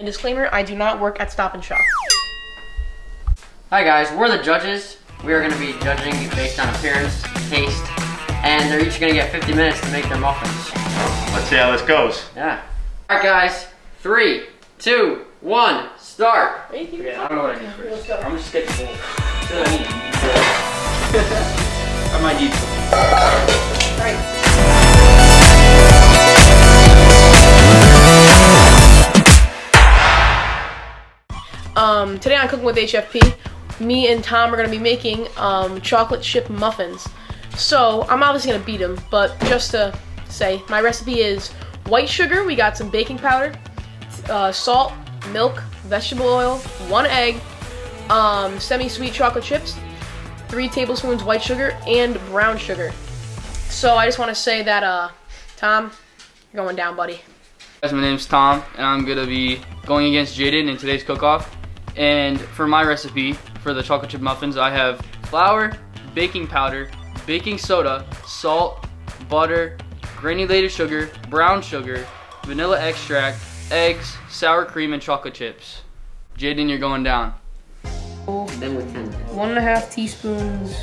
And disclaimer, I do not work at Stop and Shop. Hi guys, we're the judges. We are going to be judging based on appearance, taste, and they're each going to get 50 minutes to make their muffins. Let's see how this goes. Yeah. Alright guys, 3, 2, 1, start. Yeah, I don't know what I need first. I'm just getting bold. I might need some. Right. Today on Cooking with HFP, me and Tom are going to be making chocolate chip muffins. So, I'm obviously going to beat him, but just to say, my recipe is white sugar, we got some baking powder, salt, milk, vegetable oil, 1 egg, semi-sweet chocolate chips, 3 tablespoons white sugar, and brown sugar. So, I just want to say that, Tom, you're going down, buddy. Guys, my name's Tom, and I'm gonna be going against Jaden in today's cook-off. And for my recipe for the chocolate chip muffins, I have flour, baking powder, baking soda, salt, butter, granulated sugar, brown sugar, vanilla extract, eggs, sour cream, and chocolate chips. Jaden, you're going down. Then with 10 minutes. 1.5 teaspoons.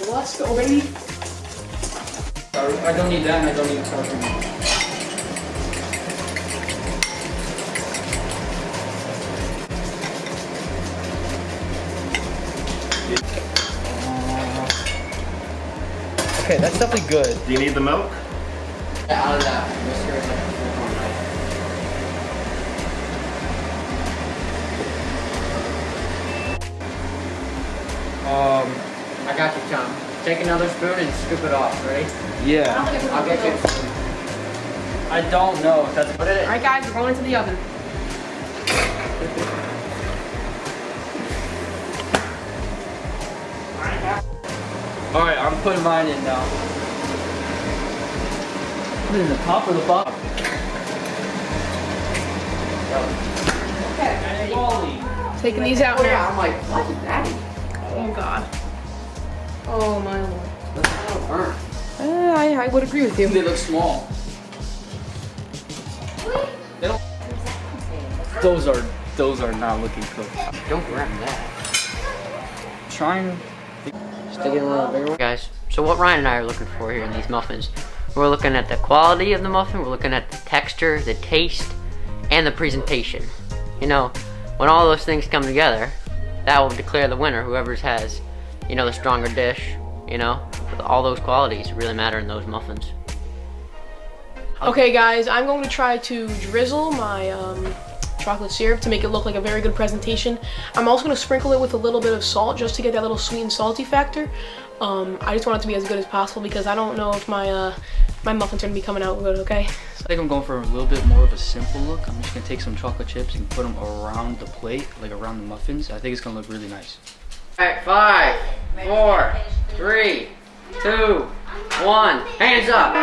Let's go, baby. I don't need that, and I don't need sour cream. Okay, that's definitely good. Do you need the milk? Yeah, out of that. Whisker is like a full-on knife. I got you, Tom. Take another spoon and scoop it off. Ready? Yeah. I'll get you a spoon. I don't know if that's. Put it in. Alright guys, we're going into the oven. Alright, I'm putting mine in now. Put it in the top or the bottom? Okay. Taking these out now. I'm like, what is that? Oh god. Oh my lord. That's a little burnt. I would agree with you. They look small. They don't. Those are not looking cooked. Don't grab that. Trying. Stick it a little bigger. Guys, so what Ryan and I are looking for here in these muffins, we're looking at the quality of the muffin, we're looking at the texture, the taste, and the presentation. You know, when all those things come together, that will declare the winner, whoever has, you know, the stronger dish, you know. All those qualities really matter in those muffins. Okay guys, I'm going to try to drizzle my chocolate syrup to make it look like a very good presentation. I'm also going to sprinkle it with a little bit of salt just to get that little sweet and salty factor. I just want it to be as good as possible because I don't know if my my muffins are going to be coming out good, okay? I think I'm going for a little bit more of a simple look. I'm just gonna take some chocolate chips and put them around the plate, like around the muffins. I think it's gonna look really nice. Alright, 5, 4, 3, 2, 1. Hands up!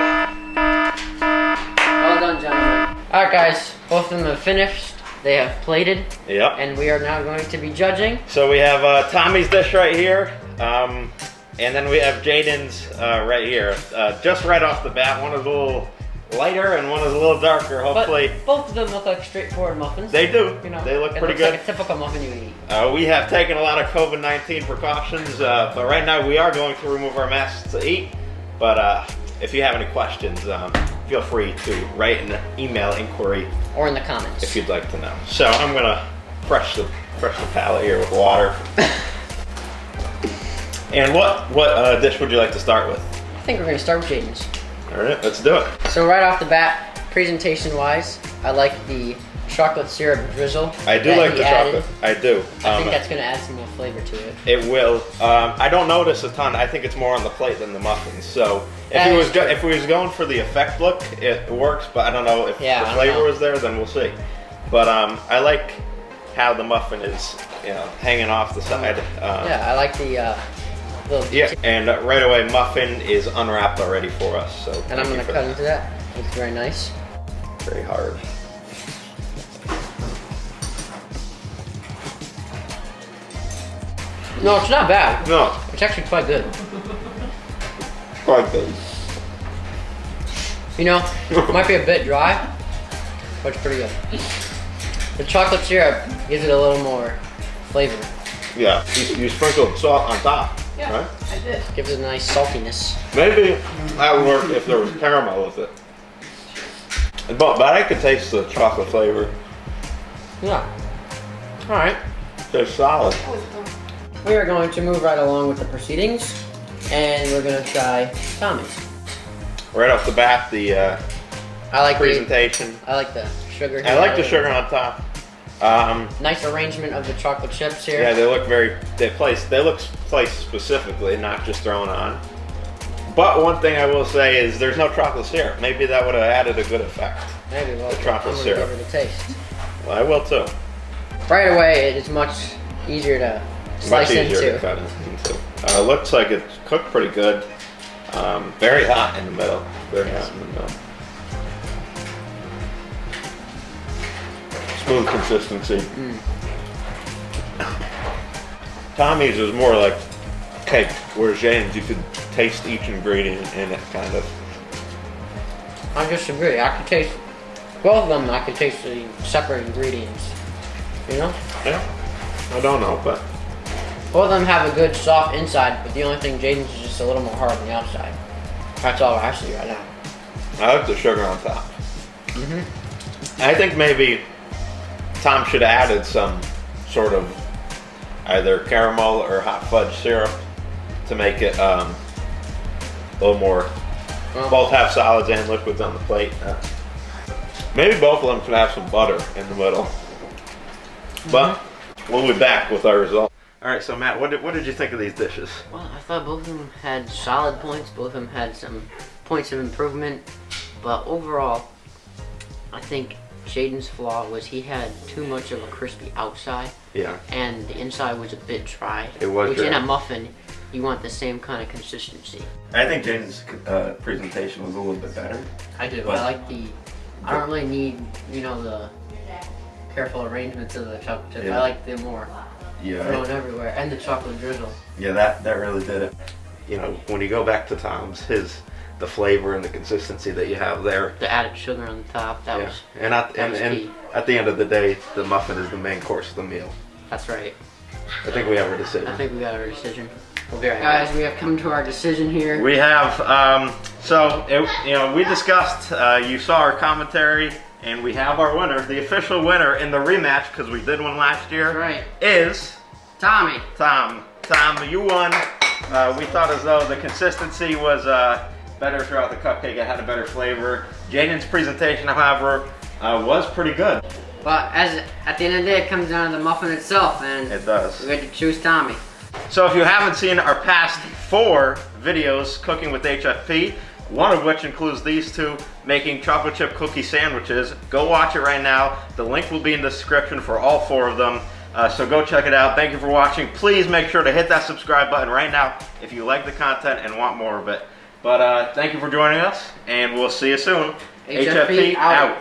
Well done, gentlemen. Alright guys, both of them have finished. They have plated. Yep. And we are now going to be judging. So we have Tommy's dish right here, and then we have Jaden's right here. Just right off the bat, one is a little lighter and one is a little darker, hopefully. But both of them look like straightforward muffins. They do. You know, They look it pretty looks good. like a typical muffin you would eat. We have taken a lot of COVID-19 precautions, but right now we are going to remove our masks to eat. But if you have any questions, feel free to write an email inquiry Or in the comments. if you'd like to know. So I'm gonna fresh the palate here with water. And what dish would you like to start with? I think we're going to start with Jaden's. All right, let's do it. So right off the bat, presentation-wise, I like the chocolate syrup drizzle. I do that like he the added. chocolate. I do. I think that's going to add some more flavor to it. It will. I don't notice a ton. I think it's more on the plate than the muffins. So That is true. if we was going for the effect look, it works. But I don't know if Yeah, the I don't flavor know. was there. Then we'll see. But I like how the muffin is, you know, hanging off the side. Yeah, I like the little... Yeah, and right away, muffin is unwrapped already for us. So And I'm going to cut into that. It's very nice. Very hard. No, it's not bad. No, It's actually quite good. quite good. You know, it might be a bit dry, but it's pretty good. The chocolate syrup gives it a little more flavor. Yeah, you sprinkled salt on top, Yeah, right? I did. Gives it a nice saltiness. Maybe that would work if there was caramel with it. But I could taste the chocolate flavor. Yeah. All right. It's solid. We are going to move right along with the proceedings, and we're going to try Tommy's. Right off the bat, the I like presentation. I like the sugar. I like the sugar on top. Nice arrangement of the chocolate chips here. Yeah, they look they look placed specifically, not just thrown on. But one thing I will say is there's no chocolate syrup. Maybe that would have added a good effect. Maybe we'll The chocolate I'm gonna syrup. Give it a taste. Well, I will too. Right away, it is much easier to slice Much easier into. to cut into. Looks like it's cooked pretty good. Very hot in the middle. Very hot in the middle. Smooth consistency. Tommy's is more like cake, whereas Jaden's you could taste each ingredient in it, kind of. I disagree. I can taste both of them. I can taste the separate ingredients. You know, Yeah, I don't know, but both of them have a good soft inside, but the only thing Jaden's is just a little more hard on the outside. That's all I see right now. I like the sugar on top. I think maybe Tom should have added some sort of either caramel or hot fudge syrup to make it a little more. Both have solids and liquids on the plate. Maybe both of them could have some butter in the middle. But we'll be back with our result. All right, so Matt, what did you think of these dishes? Well, I thought both of them had solid points. Both of them had some points of improvement. But overall, I think Jaden's flaw was he had too much of a crispy outside. Yeah. And the inside was a bit dry. It was Which dry. in a muffin, you want the same kind of consistency. I think Jaden's presentation was a little bit better. I do. But- I like I don't really need, you know, the careful arrangements of the chocolate chips. Yeah. I like them more Yeah. thrown everywhere. And the chocolate drizzle. Yeah, that really did it. You know, when you go back to Tom's, the flavor and the consistency that you have there. The added sugar on the top, that was And key. at the end of the day, the muffin is the main course of the meal. That's right. I think we have our decision. I think we got our decision. We'll be right back. Guys, we have come to our decision here. We have, we discussed, you saw our commentary, and we have our winner. The official winner in the rematch, because we did one last year, That's right. is Tommy. Tom. Tom, you won. We thought as though the consistency was better throughout the cupcake. It had a better flavor. Jaden's presentation, however, was pretty good. But at the end of the day, it comes down to the muffin itself, and It does. we had to choose Tommy. So if you haven't seen our past 4 videos cooking with HFP, one of which includes these two making chocolate chip cookie sandwiches, go watch it right now. The link will be in the description for all 4 of them. So go check it out. Thank you for watching. Please make sure to hit that subscribe button right now if you like the content and want more of it. But thank you for joining us, and we'll see you soon. HFP out.